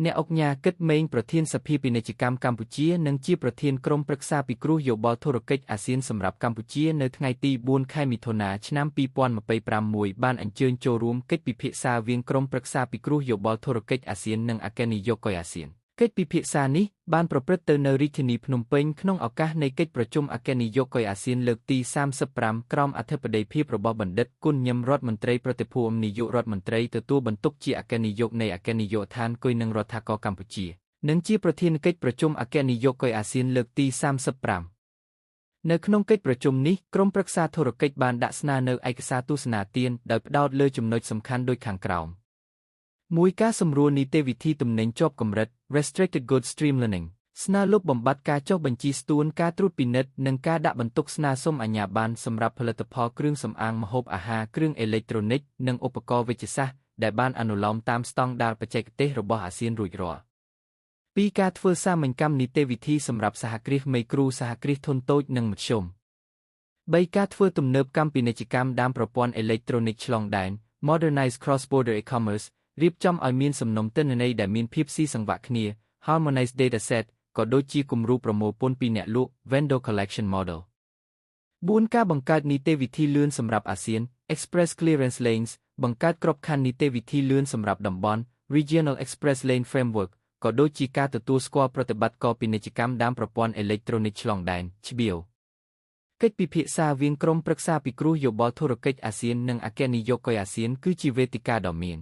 អ្នកអង្គការគិតមេងប្រធានសភាពាណិជ្ជកម្មកម្ពុជានិងជាប្រធានក្រុមប្រឹក្សាពិគ្រោះយោបល់ធុរកិច្ចអាស៊ានសម្រាប់កម្ពុជានៅថ្ងៃទី4 ខែមិថុនា ឆ្នាំ 2025 បានអញ្ជើញចូលរួមកិច្ចពិភាក្សាវាងក្រុមប្រឹក្សាពិគ្រោះយោបល់ធុរកិច្ចអាស៊ាននិងអគ្គនាយកអាស៊ានកិច្ចពិភាក្សានេះបានប្រព្រឹត្តទៅនៅរាជធានីភ្នំពេញក្នុងឱកាសនៃកិច្ចប្រជុំអគ្គនាយកអាស៊ានលើកទី35ក្រោមអធិបតីភាពរបស់បណ្ឌិតគុណញឹមរដ្ឋមន្ត្រីប្រតិភូនាយករដ្ឋមន្ត្រីទទួលបន្ទុកជាអគ្គនាយកនៃអគ្គនាយកដ្ឋានគុយនឹងរដ្ឋាភិបាលកម្ពុជានិងជាប្រធានកិច្ចប្រជុំអគ្គនាយកអាស៊ានលើកទី35នៅក្នុងកិច្ចប្រជុំនេះក្រុមប្រឹក្សាធុរកិច្ចបានដាក់ស្នើនៅឯកសារទស្សនាទានដោយផ្ដោតលើចំណុចសំខាន់ដូចខាងក្រោម1ការសម្រួលនីតិវិធីទំនិញជាប់កម្រិត Restricted Goods Streamlining ស្នើលុបបំបាត់ការចុះបញ្ជីស្ទួនការត្រួតពិនិត្យនិងការដាក់បន្ទុកស្នើសុំអាជ្ញាប័ណ្ណសម្រាប់ផលិតផលគ្រឿងសម្អាងម្ហូបអាហារគ្រឿងអេឡិចត្រូនិកនិងឧបករណ៍វេជ្ជសាស្ត្រដែលបានអនុលោមតាមស្តង់ដារបច្ចេកទេសរបស់អាស៊ានរួចរាល់2ការធ្វើសាមញ្ញកម្មនីតិវិធីសម្រាប់សហគ្រាសមេគ្រួសហគ្រាសធុនតូចនិងមធ្យម3ការធ្វើទំនើបកម្មពាណិជ្ជកម្មតាមប្រព័ន្ធអេឡិចត្រូនិកឆ្លងដែន Modernize Cross-border E-commerce រៀបចំឲ្យមានសំណុំទិន្នន័យដែលមានភាពស៊ីសង្វាក់គ្នា Harmonized Dataset ក៏ដូចជាគំរូប្រមូលពន្ធពីអ្នកលក់ Vendor Collection Model 4ការបង្កើតនីតិវិធីលឿនសម្រាប់អាស៊ាន Express Clearance Lanes បង្កើតក្របខ័ណ្ឌនីតិវិធីលឿនសម្រាប់តំបន់ Regional Express Lane Framework ក៏ដូចជាការទទួលស្គាល់ប្រតិបត្តិការពាណិជ្ជកម្មតាមប្រព័ន្ធអេឡិចត្រូនិកឆ្លងដែន CBIO កិច្ចពិភាក្សាវាងក្រុមប្រឹក្សាពិគ្រោះយោបល់ធុរកិច្ចអាស៊ាននិងអគ្គនាយកអាស៊ានគឺជាវេទិកាដ៏មាន